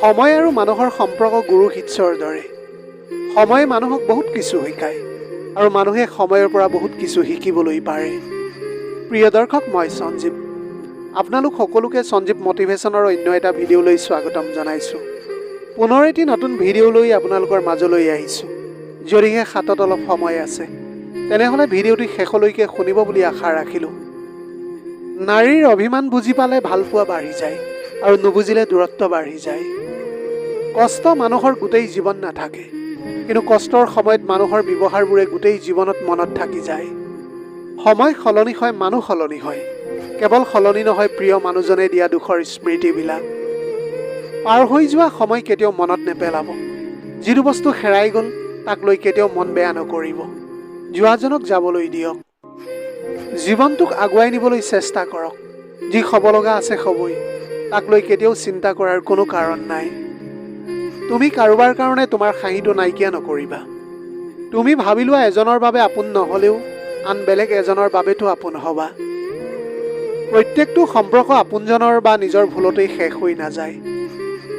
সময় আৰু মানুহৰ সম্পৰ্ক গুৰু শিষ্যৰ দৰে। সময়ে মানুহক বহুত কিছু শিকায় আৰু মানুহে সময়ৰ পৰা বহুত কিছু শিকিবলৈ পাৰে। প্ৰিয় দৰ্শক, মই সঞ্জীৱ। আপোনালোক সকলোকে সঞ্জীৱ মটিভেশ্যনৰ অন্য এটা ভিডিঅ'লৈ স্বাগতম জনাইছোঁ। পুনৰ এটি নতুন ভিডিঅ' লৈ আপোনালোকৰ মাজলৈ আহিছোঁ। যদিহে হাতত অলপ সময় আছে তেনেহ'লে ভিডিঅ'টি শেষলৈকে শুনিব বুলি আশা ৰাখিলোঁ। নাৰীৰ অভিমান বুজি পালে ভালপোৱা বাঢ়ি যায় আৰু নুবুজিলে দূৰত্ব বাঢ়ি যায়। কষ্ট মানুহৰ গোটেই জীৱন নাথাকে, কিন্তু কষ্টৰ সময়ত মানুহৰ ব্যৱহাৰবোৰে গোটেই জীৱনত মনত থাকি যায়। সময় সলনি হয়, মানুহ সলনি হয়, কেৱল সলনি নহয় প্ৰিয় মানুহজনে দিয়া দুখৰ স্মৃতিবিলাক। পাৰ হৈ যোৱা সময় কেতিয়াও মনত নেপেলাব। যিটো বস্তু হেৰাই গ'ল তাক লৈ কেতিয়াও মন বেয়া নকৰিব। যোৱাজনক যাবলৈ দিয়ক। জীৱনটোক আগুৱাই নিবলৈ চেষ্টা কৰক। যি হ'ব লগা আছে হ'বই, তাক লৈ কেতিয়াও চিন্তা কৰাৰ কোনো কাৰণ নাই। তুমি কাৰোবাৰ কাৰণে তোমাৰ হাঁহিটো নাইকিয়া নকৰিবা। তুমি ভাবি লোৱা এজনৰ বাবে আপোন নহ'লেও আন বেলেগ এজনৰ বাবেতো আপোন হ'বা। প্ৰত্যেকটো সম্পৰ্ক আপোনজনৰ বা নিজৰ ভুলতেই শেষ হৈ নাযায়।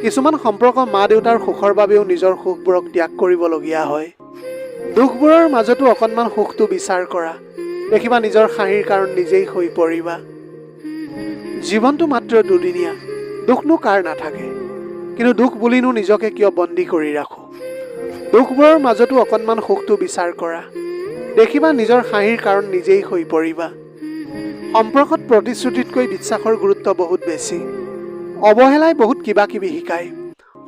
কিছুমান সম্পৰ্ক মা দেউতাৰ সুখৰ বাবেও নিজৰ সুখবোৰক ত্যাগ কৰিবলগীয়া হয়। দুখবোৰৰ মাজতো অকণমান সুখটো বিচাৰ কৰা, দেখিবা নিজৰ হাঁহিৰ কাৰণ নিজেই হৈ পৰিবা। জীৱনটো মাত্ৰ দুদিনীয়া, দুখনো কাৰ নাথাকে, কিন্তু দুখ বুলিনো নিজকে কিয় বন্দী কৰি ৰাখোঁ। দুখবোৰৰ মাজতো অকণমান সুখটো বিচাৰ কৰা, দেখিবা নিজৰ হাঁহিৰ কাৰণ নিজেই হৈ পৰিবা। সম্পৰ্কত প্ৰতিশ্ৰুতিতকৈ বিশ্বাসৰ গুৰুত্ব বহুত বেছি। অৱহেলাই বহুত কিবা কিবি শিকায়।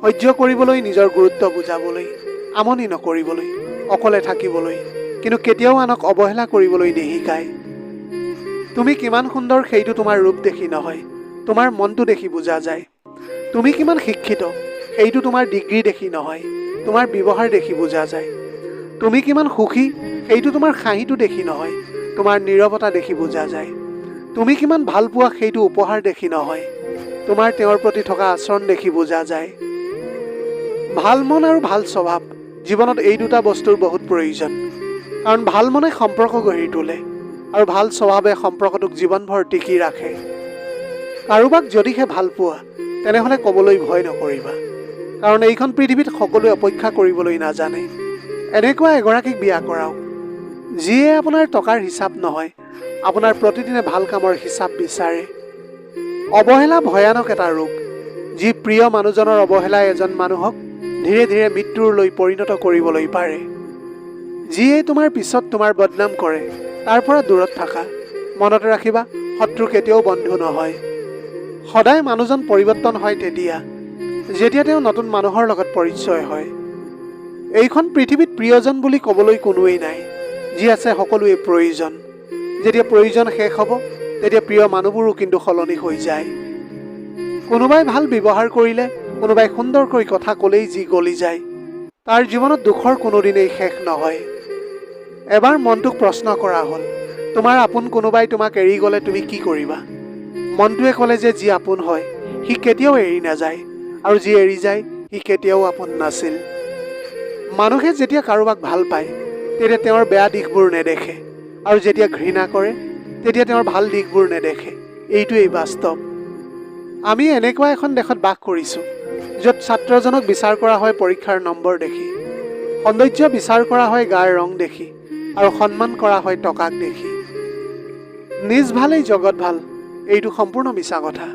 সহ্য কৰিবলৈ, নিজৰ গুৰুত্ব বুজাবলৈ, আমনি নকৰিবলৈ, অকলে থাকিবলৈ, কিন্তু কেতিয়াও আনক অৱহেলা কৰিবলৈ নিশিকায়। তুমি কিমান সুন্দৰ সেইটো তোমাৰ ৰূপ দেখি নহয়, তোমাৰ মনটো দেখি বুজা যায়। তুমি কিমান শিক্ষিত সেইটো তোমাৰ ডিগ্ৰী দেখি নহয়, তোমাৰ ব্যৱহাৰ দেখি বুজা যায়। তুমি কিমান সুখী সেইটো তোমাৰ হাঁহিটো দেখি নহয়, তোমাৰ নীৰৱতা দেখি বুজা যায়। তুমি কিমান ভাল পোৱা সেইটো উপহাৰ দেখি নহয়, তোমাৰ তেওঁৰ প্ৰতি থকা আচৰণ দেখি বুজা যায়। ভাল মন আৰু ভাল স্বভাৱ, জীৱনত এই দুটা বস্তুৰ বহুত প্ৰয়োজন। কাৰণ ভাল মনে সম্পৰ্ক গঢ়ি তোলে আৰু ভাল স্বভাৱে সম্পৰ্কটোক জীৱনভৰ টিকি ৰাখে। কাৰোবাক যদিহে ভাল পোৱা তেনেহ'লে ক'বলৈ ভয় নকৰিবা, কাৰণ এইখন পৃথিৱীত সকলোৱে অপেক্ষা কৰিবলৈ নাজানে। এনেকুৱা এগৰাকীক বিয়া কৰাওক যিয়ে আপোনাৰ টকাৰ হিচাপ নহয়, আপোনাৰ প্ৰতিদিনে ভাল কামৰ হিচাপ বিচাৰে। অৱহেলা ভয়ানক এটা ৰোগ, যি প্ৰিয় মানুহজনৰ অৱহেলাই এজন মানুহক ধীৰে ধীৰে মৃত্যুৰলৈ পৰিণত কৰিবলৈ পাৰে। যিয়ে তোমাৰ পিছত তোমাৰ বদনাম কৰে তাৰ পৰা দূৰত থাকা। মনত ৰাখিবা, শত্ৰু কেতিয়াও বন্ধু নহয়। সদায় মানুহজন পৰিৱৰ্তন হয় যেতিয়া তেওঁ নতুন মানুহৰ লগত পৰিচয় হয়। এইখন পৃথিৱীত প্ৰিয়জন বুলি ক'বলৈ কোনোৱেই নাই। যি আছে সকলোৱে প্ৰয়োজন। যেতিয়া প্ৰয়োজন শেষ হ'ব তেতিয়া প্ৰিয় মানুহবোৰো কিন্তু সলনি হৈ যায়। কোনোবাই ভাল ব্যৱহাৰ কৰিলে, কোনোবাই সুন্দৰকৈ কথা ক'লেই যি গলি যায়, তাৰ জীৱনত দুখৰ কোনোদিনেই শেষ নহয়। এবাৰ মনটোক প্ৰশ্ন কৰা হ'ল, তোমাৰ আপোন কোনোবাই তোমাক এৰি গ'লে তুমি কি কৰিবা? মনটোৱে ক'লে যে যি আপোন হয় সি কেতিয়াও এৰি নাযায়, আৰু যি এৰি যায় সি কেতিয়াও আপোন নাছিল। মানুহে যেতিয়া কাৰোবাক ভাল পায় তেতিয়া তেওঁৰ বেয়া দিশবোৰ নেদেখে, আৰু যেতিয়া ঘৃণা কৰে তেতিয়া তেওঁৰ ভাল দিশবোৰ নেদেখে। এইটোৱেই বাস্তৱ। আমি এনেকুৱা এখন দেশত বাস কৰিছোঁ য'ত ছাত্ৰজনক বিচাৰ কৰা হয় পৰীক্ষাৰ নম্বৰ দেখি, সৌন্দৰ্য বিচাৰ কৰা হয় গাৰ ৰং দেখি, আৰু সন্মান কৰা হয় টকাক দেখি। নিজ ভালেই জগত ভাল, এইটো সম্পূৰ্ণ মিছা কথা।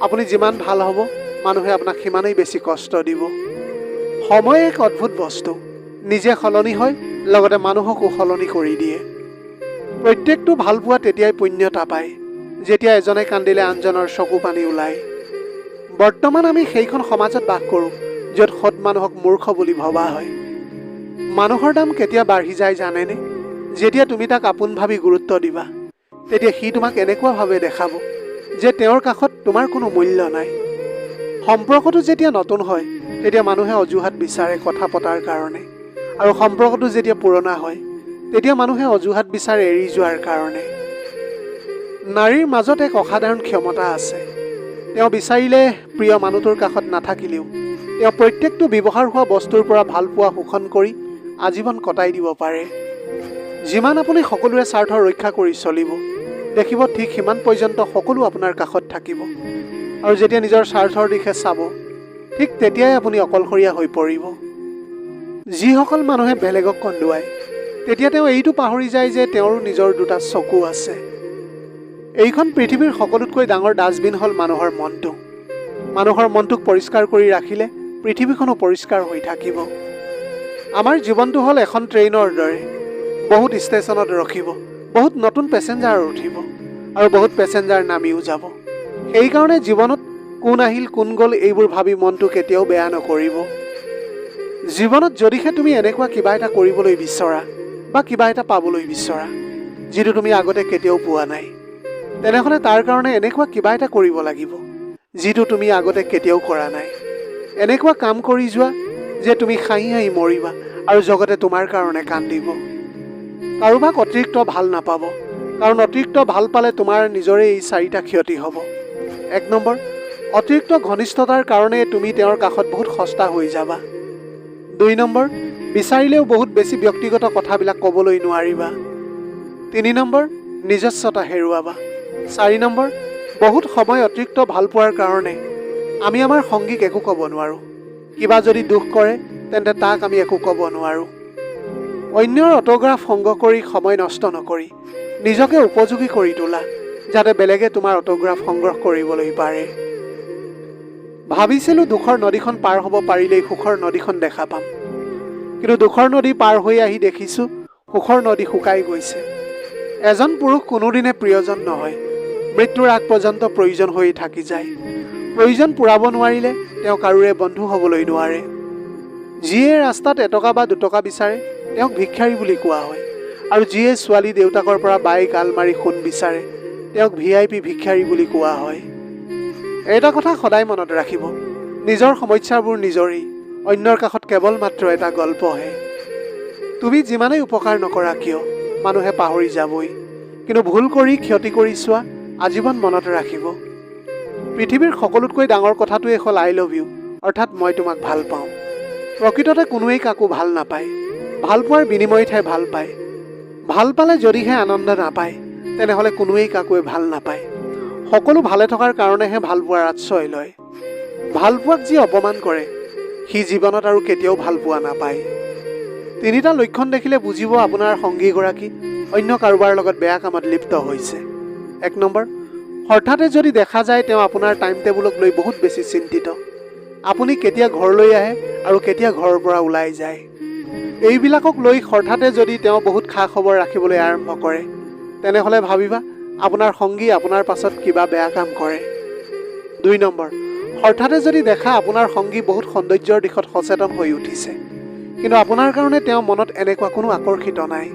আপুনি যিমান ভাল হ'ব মানুহে আপোনাক সিমানেই বেছি কষ্ট দিব। সময় এক অদ্ভুত বস্তু, নিজে সলনি হয় লগতে মানুহকো সলনি কৰি দিয়ে। প্ৰত্যেকটো ভাল পোৱা তেতিয়াই পূণ্যতা পায় যেতিয়া এজনে কান্দিলে আনজনৰ চকু পানী ওলায়। বৰ্তমান আমি সেইখন সমাজত বাস কৰোঁ য'ত সৎ মানুহক মূৰ্খ বুলি ভবা হয়। মানুহৰ দাম কেতিয়া বাঢ়ি যায় জানেনে? যেতিয়া তুমি তাক আপোন ভাবি গুৰুত্ব দিবা, তেতিয়া সি তোমাক এনেকুৱাভাৱে দেখাব যে তেওঁৰ কাষত তোমাৰ কোনো মূল্য নাই। সম্পৰ্কটো যেতিয়া নতুন হয় তেতিয়া মানুহে অজুহাত বিচাৰে কথা পতাৰ কাৰণে, আৰু সম্পৰ্কটো যেতিয়া পুৰণা হয় তেতিয়া মানুহে অজুহাত বিচাৰে এৰি যোৱাৰ কাৰণে। নাৰীৰ মাজত এক অসাধাৰণ ক্ষমতা আছে। তেওঁ বিচাৰিলে প্ৰিয় মানুহটোৰ কাষত নাথাকিলেও তেওঁ প্ৰত্যেকটো ব্যৱহাৰ হোৱা বস্তুৰ পৰা ভালপোৱা শোষণ কৰি আজীৱন কটাই দিব পাৰে। যিমান আপুনি সকলোৰে স্বাৰ্থ ৰক্ষা কৰি চলিব, দেখিব ঠিক সিমান পৰ্যন্ত সকলো আপোনাৰ কাষত থাকিব, আৰু যেতিয়া নিজৰ স্বাৰ্থৰ দিশে চাব ঠিক তেতিয়াই আপুনি অকলশৰীয়া হৈ পৰিব। যিসকল মানুহে বেলেগক কন্দুৱায় তেতিয়া তেওঁ এইটো পাহৰি যায় যে তেওঁৰো নিজৰ দুটা চকু আছে। এইখন পৃথিৱীৰ সকলোতকৈ ডাঙৰ ডাষ্টবিন হ'ল মানুহৰ মনটো। মানুহৰ মনটোক পৰিষ্কাৰ কৰি ৰাখিলে পৃথিৱীখনো পৰিষ্কাৰ হৈ থাকিব। আমাৰ জীৱনটো হ'ল এখন ট্ৰেইনৰ দৰে। বহুত ষ্টেচনত ৰখিব, বহুত নতুন পেচেঞ্জাৰ উঠিব আৰু বহুত পেচেঞ্জাৰ নামিও যাব। সেইকাৰণে জীৱনত কোন আহিল কোন গ'ল এইবোৰ ভাবি মনটো কেতিয়াও বেয়া নকৰিব। জীৱনত যদিহে তুমি এনেকুৱা কিবা এটা কৰিবলৈ বিচৰা বা কিবা এটা পাবলৈ বিচৰা যিটো তুমি আগতে কেতিয়াও পোৱা নাই, তেনেহ'লে তাৰ কাৰণে এনেকুৱা কিবা এটা কৰিব লাগিব যিটো তুমি আগতে কেতিয়াও কৰা নাই। এনেকুৱা কাম কৰি যোৱা যে তুমি হাঁহি হাঁহি মৰিবা আৰু জগতে তোমাৰ কাৰণে কান্দিব। কাৰোবাক অতিৰিক্ত ভাল নাপাব, কাৰণ অতিৰিক্ত ভাল পালে তোমাৰ নিজৰে এই 4টা ক্ষতি হ'ব। 1 নম্বৰ, অতিৰিক্ত ঘনিষ্ঠতাৰ কাৰণে তুমি তেওঁৰ কাষত বহুত সস্তা হৈ যাবা। 2 নম্বৰ, বিচাৰিলেও বহুত বেছি ব্যক্তিগত কথাবিলাক ক'বলৈ নোৱাৰিবা। 3 নম্বৰ, নিজস্বতা হেৰুৱাবা। 4 নম্বৰ, বহুত সময় অতিৰিক্ত ভাল পোৱাৰ কাৰণে আমি আমাৰ সংগীক একো ক'ব নোৱাৰোঁ। কিবা যদি দুখ কৰে তেন্তে তাক আমি একো ক'ব নোৱাৰোঁ। অন্যৰ অট'গ্ৰাফ সংগ্ৰহ কৰি সময় নষ্ট নকৰি নিজকে উপযোগী কৰি তোলা, যাতে বেলেগে তোমাৰ অট'গ্ৰাফ সংগ্ৰহ কৰিবলৈ পাৰে। ভাবিছিলোঁ দুখৰ নদীখন পাৰ হ'ব পাৰিলেই সুখৰ নদীখন দেখা পাম, কিন্তু দুখৰ নদী পাৰ হৈ আহি দেখিছোঁ সুখৰ নদী শুকাই গৈছে। এজন পুৰুষ কোনোদিনে প্ৰিয়জন নহয়, মৃত্যুৰ আগ পৰ্যন্ত প্ৰয়োজন হৈ থাকি যায়। প্ৰয়োজন পূৰাব নোৱাৰিলে তেওঁ কাৰোৰে বন্ধু হ'বলৈ নোৱাৰে। যিয়ে ৰাস্তাত এটকা বা 2 টকা বিচাৰে তেওঁক ভিক্ষাৰী বুলি কোৱা হয়, আৰু যিয়ে ছোৱালী দেউতাকৰ পৰা বাইক আলমাৰি সোণ বিচাৰে তেওঁক VIP ভিক্ষাৰী বুলি কোৱা হয়। এটা কথা সদায় মনত ৰাখিব, নিজৰ সমস্যাবোৰ নিজৰেই, অন্যৰ কাষত কেৱল মাত্ৰ এটা গল্পহে। তুমি যিমানেই উপকাৰ নকৰা কিয় মানুহে পাহৰি যাবই, কিন্তু ভুল কৰি ক্ষতি কৰি চোৱা আজীৱন মনত ৰাখিব। পৃথিৱীৰ সকলোতকৈ ডাঙৰ কথাটোৱে হ'ল I love you, অৰ্থাৎ মই তোমাক ভাল পাওঁ। প্ৰকৃততে কোনোৱেই কাকো ভাল নাপায়, ভাল পোৱাৰ বিনিময়তহে ভাল পায়। ভাল পালে যদিহে আনন্দ নাপায় তেনেহ'লে কোনোৱেই কাকোৱে ভাল নাপায়। সকলো ভালে থকাৰ কাৰণেহে ভাল পোৱাৰ আশ্ৰয় লয়। ভাল পোৱাক যি অপমান কৰে সি জীৱনত আৰু কেতিয়াও ভাল পোৱা নাপায়। 3টা লক্ষণ দেখিলে বুজিব আপোনাৰ সংগীগৰাকী অন্য কাৰোবাৰ লগত বেয়া কামত লিপ্ত হৈছে। 1 নম্বৰ, হঠাতে যদি দেখা যায় তেওঁ আপোনাৰ টাইম টেবুলক লৈ বহুত বেছি চিন্তিত। আপুনি কেতিয়া ঘৰলৈ আহে আৰু কেতিয়া ঘৰৰ পৰা ওলাই যায়, এইবিলাকক লৈ হঠাতে যদি তেওঁ বহুত খা খবৰ ৰাখিবলৈ আৰম্ভ কৰে তেনেহ'লে ভাবিবা আপোনাৰ সংগী আপোনাৰ পাছত কিবা বেয়া কাম কৰে। 2 নম্বৰ, হঠাতে যদি দেখা আপোনাৰ সংগী বহুত সৌন্দৰ্যৰ দিশত সচেতন হৈ উঠিছে, কিন্তু আপোনাৰ কাৰণে তেওঁ মনত এনেকুৱা কোনো আকৰ্ষিত নাই।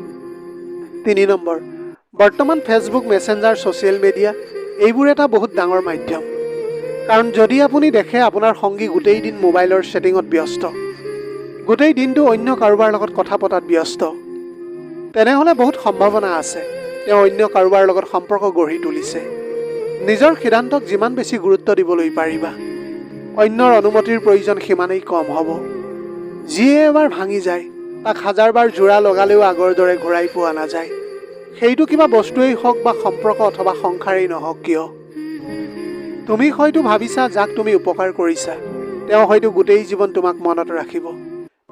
3 নম্বৰ, বৰ্তমান ফেচবুক, মেছেঞ্জাৰ, ছ'চিয়েল মিডিয়া এইবোৰ এটা বহুত ডাঙৰ মাধ্যম। কাৰণ যদি আপুনি দেখে আপোনাৰ সংগী গোটেই দিন মোবাইলৰ ছেটিঙত ব্যস্ত, গোটেই দিনটো অন্য কাৰোবাৰ লগত কথা পতাত ব্যস্ত, তেনেহ'লে বহুত সম্ভাৱনা আছে তেওঁ অন্য কাৰোবাৰ লগত সম্পৰ্ক গঢ়ি তুলিছে। নিজৰ সিদ্ধান্তক যিমান বেছি গুৰুত্ব দিবলৈ পাৰিবা, অন্যৰ অনুমতিৰ প্ৰয়োজন সিমানেই কম হ'ব। যিয়ে এবাৰ ভাঙি যায় তাক 1000বাৰ জোৰা লগালেও আগৰ দৰে ঘূৰাই পোৱা নাযায়। সেইটো কিবা বস্তুৱেই হওক বা সম্পৰ্ক অথবা সংসাৰেই নহওক কিয়। তুমি হয়তো ভাবিছা যাক তুমি উপকাৰ কৰিছা তেওঁ হয়তো গোটেই জীৱন তোমাক মনত ৰাখিব,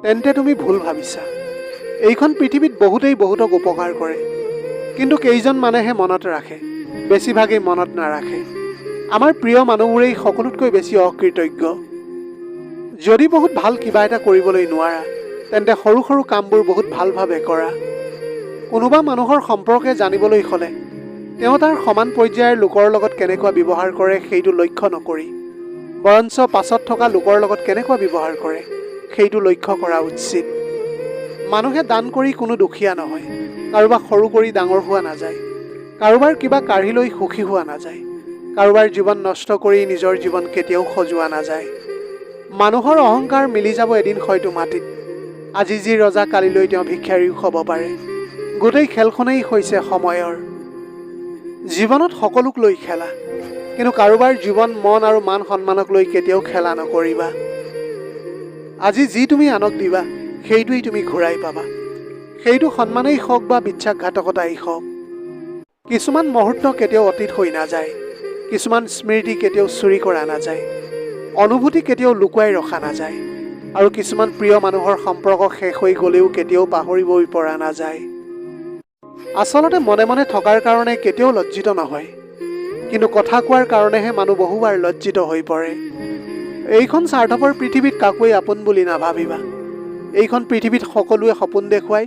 তেন্তে তুমি ভুল ভাবিছা। এইখন পৃথিৱীত বহুতেই বহুতক উপকাৰ কৰে, কিন্তু কেইজন মানুহে মনত ৰাখে, বেছিভাগেই মনত নাৰাখে। আমাৰ প্ৰিয় মানুহবোৰেই সকলোতকৈ বেছি অকৃতজ্ঞ। যদি বহুত ভাল কিবা এটা কৰিবলৈ নোৱাৰা তেন্তে সৰু সৰু কামবোৰ বহুত ভালভাৱে কৰা। কোনোবা মানুহৰ সম্পৰ্কে জানিবলৈ হ'লে তেওঁ তাৰ সমান পৰ্যায়ৰ লোকৰ লগত কেনেকুৱা ব্যৱহাৰ কৰে সেইটো লক্ষ্য নকৰি বৰঞ্চ পাছত থকা লোকৰ লগত কেনেকুৱা ব্যৱহাৰ কৰে সেইটো লক্ষ্য কৰা উচিত। মানুহে দান কৰি কোনো দুখীয়া নহয়, কাৰোবাক সৰু কৰি ডাঙৰ হোৱা নাযায়, কাৰোবাৰ কিবা কাঢ়ি লৈ সুখী হোৱা নাযায়, কাৰোবাৰ জীৱন নষ্ট কৰি নিজৰ জীৱন কেতিয়াও সজোৱা নাযায়। মানুহৰ অহংকাৰ মিলি যাব এদিন হয়তো মাটিত। আজি যি ৰজা কালিলৈ তেওঁ ভিক্ষাৰীও হ'ব পাৰে। গোটেই খেলখনেই হৈছে সময়ৰ। জীৱনত সকলোক লৈ খেলা, কিন্তু কাৰোবাৰ জীৱন, মন আৰু মান সন্মানক লৈ কেতিয়াও খেলা নকৰিবা। আজি যি তুমি আনক দিবা সেইটোৱেই তুমি ঘূৰাই পাবা, সেইটো সন্মানেই হওক বা বিশ্বাসঘাতকতাই হওক। কিছুমান মুহূৰ্ত কেতিয়াও অতীত হৈ নাযায়, কিছুমান স্মৃতি কেতিয়াও চুৰি কৰা নাযায়। অনুভূতি কেতিয়াও লুকুৱাই ৰখা নাযায় আৰু কিছুমান প্ৰিয় মানুহৰ সম্পৰ্ক শেষ হৈ গ'লেও কেতিয়াও পাহৰিবই পৰা নাযায়। আচলতে মনে মনে থকাৰ কাৰণে কেতিয়াও লজ্জিত নহয়, কিন্তু কথা কোৱাৰ কাৰণেহে মানুহ বহুবাৰ লজ্জিত হৈ পৰে। এইখন স্বাৰ্থপৰ পৃথিৱীত কাকোৱেই আপোন বুলি নাভাবিবা। এইখন পৃথিৱীত সকলোৱে সপোন দেখুৱাই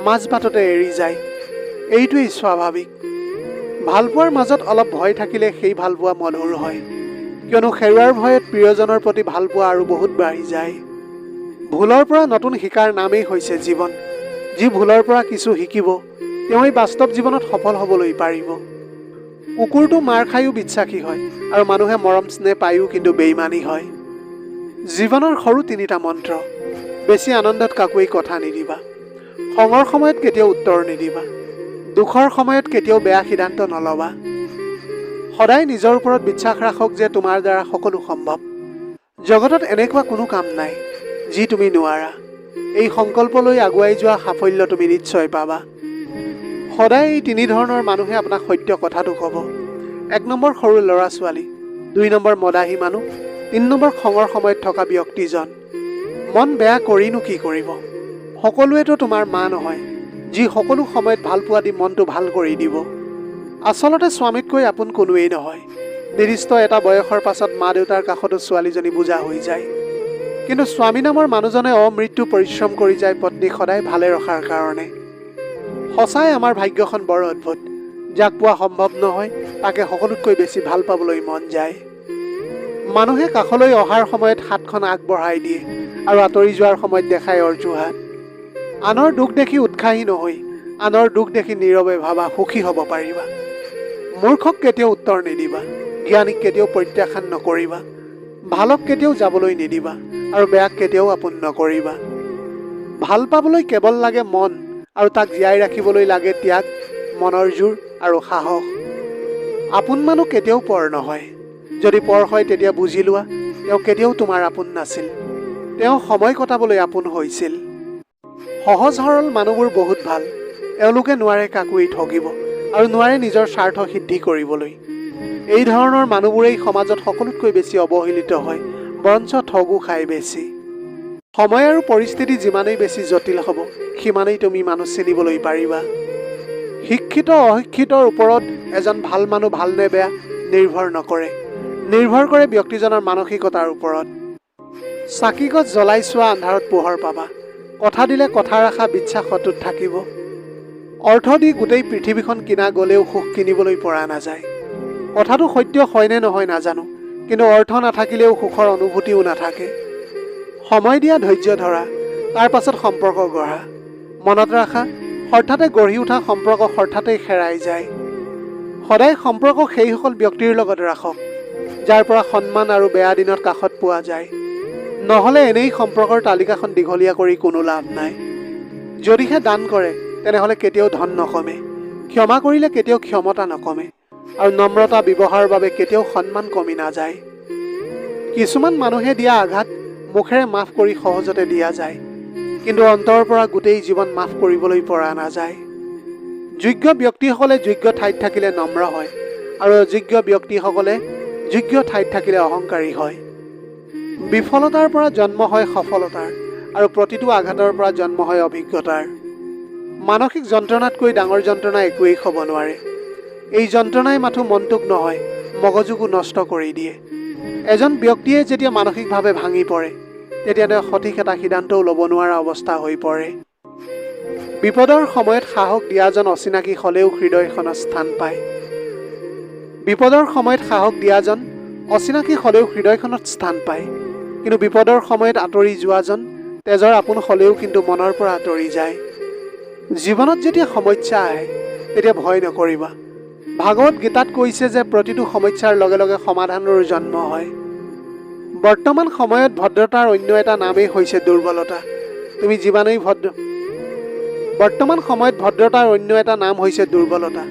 মাজ বাটতে এৰি যায়। এইটোৱেই স্বাভাৱিক। ভালপোৱাৰ মাজত অলপ ভয় থাকিলে সেই ভালপোৱা মধুৰ হয়, কিয়নো হেৰুৱাৰ ভয়ত প্ৰিয়জনৰ প্ৰতি ভালপোৱা আৰু বহুত বাঢ়ি যায়। ভুলৰ পৰা নতুন শিকাৰ নামেই হৈছে জীৱন। যি ভুলৰ পৰা কিছু শিকিব, তেওঁই বাস্তৱ জীৱনত সফল হ'বলৈ পাৰিব। কুকুৰটো মাৰ খায়ো বিশ্বাসী হয় আৰু মানুহে মৰম স্নেহ পায়ো কিন্তু বেইমানী হয়। জীৱনৰ সৰু 3টা মন্ত্ৰ। বেছি আনন্দত কাকোৱেই কথা নিদিবা। খঙৰ সময়ত কেতিয়াও উত্তৰ নিদিবা। দুখৰ সময়ত কেতিয়াও বেয়া সিদ্ধান্ত নল'বা। সদায় নিজৰ ওপৰত বিশ্বাস ৰাখক যে তোমাৰ দ্বাৰা সকলো সম্ভৱ। জগতত এনেকুৱা কোনো কাম নাই যি তুমি নোৱাৰা। এই সংকল্প লৈ আগুৱাই যোৱা সাফল্য তুমি নিশ্চয় পাবা। সদায় এই 3 ধৰণৰ মানুহে আপোনাক সত্য কথাটো ক'ব। 1 নম্বৰ সৰু ল'ৰা ছোৱালী, 2 নম্বৰ মদাহী মানুহ, 3 নম্বৰ খঙৰ সময়ত থকা ব্যক্তিজন। মন বেয়া কৰিনো কি কৰিব? সকলোৱেতো তোমাৰ মা নহয়, যি সকলো সময়ত ভালপোৱা দি মনটো ভাল কৰি দিব। আচলতে স্বামীতকৈ আপোন কোনোৱেই নহয়। নিৰ্দিষ্ট এটা বয়সৰ পাছত মা দেউতাৰ কাষতো ছোৱালীজনী বুজা হৈ যায়। কিন্তু স্বামী নামৰ মানুহজনে অমৃত্যু পৰিশ্ৰম কৰি যায় পত্নীক সদায় ভালে ৰখাৰ কাৰণে। সঁচাই আমাৰ ভাগ্যখন বৰ অদ্ভুত। যাক পোৱা সম্ভৱ নহয় তাকে সকলোতকৈ বেছি ভাল পাবলৈ মন যায়। মানুহে কাষলৈ অহাৰ সময়ত হাতখন আগবঢ়াই দিয়ে আৰু আঁতৰি যোৱাৰ সময়ত দেখায় অৰ্জুহাত। আনৰ দুখ দেখি উৎসাহী নহৈ আনৰ দুখ দেখি নীৰৱে ভাবা সুখী হ'ব পাৰিবা। মূৰ্খক কেতিয়াও উত্তৰ নিদিবা। জ্ঞানীক কেতিয়াও প্ৰত্যাখ্যান নকৰিবা। ভালক কেতিয়াও যাবলৈ নিদিবা আৰু বেয়াক কেতিয়াও আপোন নকৰিবা। ভাল পাবলৈ কেৱল লাগে মন আৰু তাক জীয়াই ৰাখিবলৈ লাগে ত্যাগ, মনৰ জোৰ আৰু সাহস। আপোন মানুহ কেতিয়াও পৰ নহয়। যদি পৰ হয় তেতিয়া বুজি লোৱা তেওঁ কেতিয়াও তোমাৰ আপোন নাছিল। তেওঁ সময় কটাবলৈ আপোন হৈছিল। সহজ সৰল মানুহবোৰ বহুত ভাল। এওঁলোকে নোৱাৰে কাকোৱেই ঠগিব আৰু নোৱাৰে নিজৰ স্বাৰ্থ সিদ্ধি কৰিবলৈ। এই ধৰণৰ মানুহবোৰেই সমাজত সকলোতকৈ বেছি অৱহেলিত হয়, বৰঞ্চ ঠগো খায় বেছি। সময় আৰু পৰিস্থিতি যিমানেই বেছি জটিল হ'ব সিমানেই তুমি মানুহ চিনিবলৈ পাৰিবা। শিক্ষিত অশিক্ষিতৰ ওপৰত এজন ভাল মানুহ ভাল নে বেয়া নিৰ্ভৰ নকৰে। নিৰ্ভৰ কৰে ব্যক্তিজনৰ মানসিকতাৰ ওপৰত। চাকিগছ জ্বলাই চোৱা আন্ধাৰত পোহৰ পাবা। কথা দিলে কথা ৰখা বিশ্বাস অটুট থাকিব। অৰ্থ দি গোটেই পৃথিৱীখন কিনা গ'লেও সুখ কিনিবলৈ পৰা নাযায়। কথাটো সত্য হয়নে নহয় নাজানো, কিন্তু অৰ্থ নাথাকিলেও সুখৰ অনুভূতিও নাথাকে। সময় দিয়া, ধৈৰ্য ধৰা, তাৰ পাছত সম্পৰ্ক গঢ়া। মনত ৰাখা, হঠাতে গঢ়ি উঠা সম্পৰ্ক হঠাতেই হেৰাই যায়। সদায় সম্পৰ্ক সেইসকল ব্যক্তিৰ লগত ৰাখক যাৰ পৰা সন্মান আৰু বেয়া দিনত কাষত পোৱা যায়। নহ'লে এনেই সম্পৰ্কৰ তালিকাখন দীঘলীয়া কৰি কোনো লাভ নাই। যদিহে দান কৰে তেনেহ'লে কেতিয়াও ধন নকমে। ক্ষমা কৰিলে কেতিয়াও ক্ষমতা নকমে আৰু নম্ৰতা ব্যৱহাৰৰ বাবে কেতিয়াও সন্মান কমি নাযায়। কিছুমান মানুহে দিয়া আঘাত মুখেৰে মাফ কৰি সহজতে দিয়া যায়, কিন্তু অন্তৰৰ পৰা গোটেই জীৱন মাফ কৰিবলৈ পৰা নাযায়। যোগ্য ব্যক্তিসকলে যোগ্য ঠাইত থাকিলে নম্ৰ হয় আৰু অযোগ্য ব্যক্তিসকলে যোগ্য ঠাইত থাকিলে অহংকাৰী হয়। বিফলতাৰ পৰা জন্ম হয় সফলতাৰ আৰু প্ৰতিটো আঘাতৰ পৰা জন্ম হয় অভিজ্ঞতাৰ। মানসিক যন্ত্ৰণাতকৈ ডাঙৰ যন্ত্ৰণা একোৱেই হ'ব নোৱাৰে। এই যন্ত্ৰণাই মাথো মনটোক নহয় মগজুকো নষ্ট কৰি দিয়ে। এজন ব্যক্তিয়ে যেতিয়া মানসিকভাৱে ভাঙি পৰে তেতিয়া তেওঁ সঠিক এটা সিদ্ধান্তও ল'ব নোৱাৰা অৱস্থা হৈ পৰে। বিপদৰ সময়ত সাহস দিয়াজন অচিনাকি হ'লেও হৃদয়খনত স্থান পায়। বিপদৰ সময়ত সাহস দিয়াজন অচিনাকি হ'লেও হৃদয়খনত স্থান পায়, কিন্তু বিপদৰ সময়ত আঁতৰি যোৱাজন তেজৰ আপোন হ'লেও কিন্তু মনৰ পৰা আঁতৰি যায়। জীৱনত যেতিয়া সমস্যা আহে তেতিয়া ভয় নকৰিবা। ভাগৱত গীতাত কৈছে যে প্ৰতিটো সমস্যাৰ লগে লগে সমাধানৰো জন্ম হয়। বৰ্তমান সময়ত ভদ্ৰতাৰ অন্য এটা নামেই হৈছে দুৰ্বলতা। তুমি যিমানেই বৰ্তমান সময়ত ভদ্ৰতাৰ অন্য এটা নাম হৈছে দুৰ্বলতা।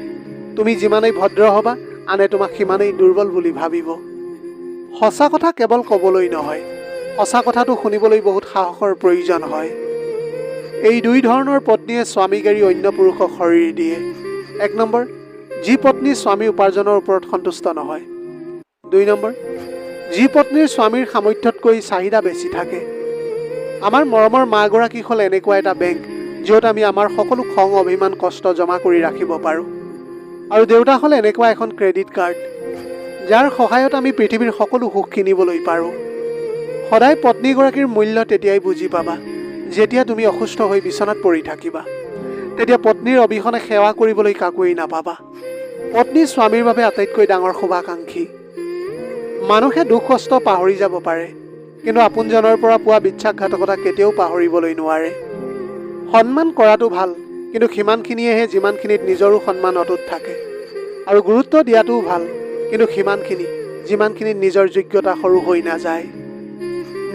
তুমি যিমানেই ভদ্ৰ হ'বা আনে তোমাক সিমানেই দুৰ্বল বুলি ভাবিব। সঁচা কথা কেৱল ক'বলৈ নহয়, সঁচা কথাটো শুনিবলৈ বহুত সাহসৰ প্ৰয়োজন হয়। এই 2 ধৰণৰ পত্নীয়ে স্বামীক এৰি অন্য পুৰুষক শৰীৰ দিয়ে। 1 নম্বৰ, যি পত্নী স্বামী উপাৰ্জনৰ ওপৰত সন্তুষ্ট নহয়। 2 নম্বৰ, যি পত্নীৰ স্বামীৰ সামৰ্থ্যতকৈ চাহিদা বেছি থাকে। আমাৰ মৰমৰ মাগৰাকী হ'ল এনেকুৱা এটা বেংক য'ত আমি আমাৰ সকলো খং অভিমান কষ্ট জমা কৰি ৰাখিব পাৰোঁ। আৰু দেউতা হ'ল এনেকুৱা এখন ক্ৰেডিট কাৰ্ড যাৰ সহায়ত আমি পৃথিৱীৰ সকলো সুখ কিনিবলৈ পাৰোঁ। সদায় পত্নীগৰাকীৰ মূল্য তেতিয়াই বুজি পাবা যেতিয়া তুমি অসুস্থ হৈ বিচনাত পৰি থাকিবা। তেতিয়া পত্নীৰ অবিহনে সেৱা কৰিবলৈ কাকোৱেই নাপাবা। পত্নী স্বামীৰ বাবে আটাইতকৈ ডাঙৰ শুভাকাংক্ষী। মানুহে দুখ কষ্ট পাহৰি যাব পাৰে, কিন্তু আপোনজনৰ পৰা পোৱা বিশ্বাসঘাতকতা কেতিয়াও পাহৰিবলৈ নোৱাৰে। সন্মান কৰাটো ভাল, কিন্তু সিমানখিনিয়েহে যিমানখিনিত নিজৰো সন্মান অটুট থাকে। আৰু গুৰুত্ব দিয়াটোও ভাল, কিন্তু সিমানখিনি যিমানখিনিত নিজৰ যোগ্যতা সৰু হৈ নাযায়।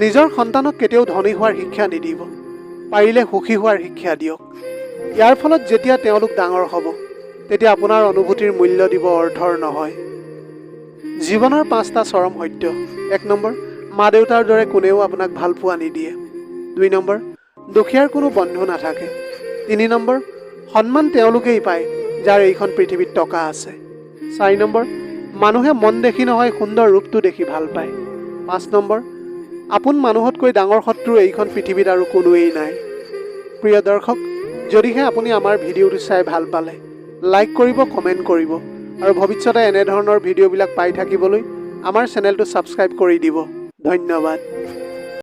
নিজৰ সন্তানক কেতিয়াও ধনী হোৱাৰ শিক্ষা নিদিব, পাৰিলে সুখী হোৱাৰ শিক্ষা দিয়ক। ইয়াৰ ফলত যেতিয়া তেওঁলোক ডাঙৰ হ'ব, তেতিয়া আপোনাৰ অনুভূতিৰ মূল্য দিব অৰ্থৰ নহয়। জীৱনৰ 5টা চৰম সত্য। 1 নম্বৰ, মা দেউতাৰ দৰে কোনেও আপোনাক ভাল পোৱা নিদিয়ে। 2 নম্বৰ, দুখীয়াৰ কোনো বন্ধু নাথাকে। 3 নম্বৰ, সন্মান তেওঁলোকেই পায় যাৰ এইখন পৃথিৱীত টকা আছে। 4 নম্বৰ, মানুহে মন দেখি নহয় সুন্দৰ ৰূপটো দেখি ভাল পায়। 5 নম্বৰ, আপোন মানুহতকৈ ডাঙৰ শত্ৰু এইখন পৃথিৱীত আৰু কোনোৱেই নাই। প্ৰিয় দৰ্শক, যদিহে আপুনি আমাৰ ভিডিঅ'টো চাই ভাল পালে, লাইক কৰিব, কমেণ্ট কৰিব আৰু ভৱিষ্যতে এনেধৰণৰ ভিডিঅ'বিলাক পাই থাকিবলৈ আমাৰ চেনেলটো ছাবস্ক্ৰাইব কৰি দিব। ধন্যবাদ।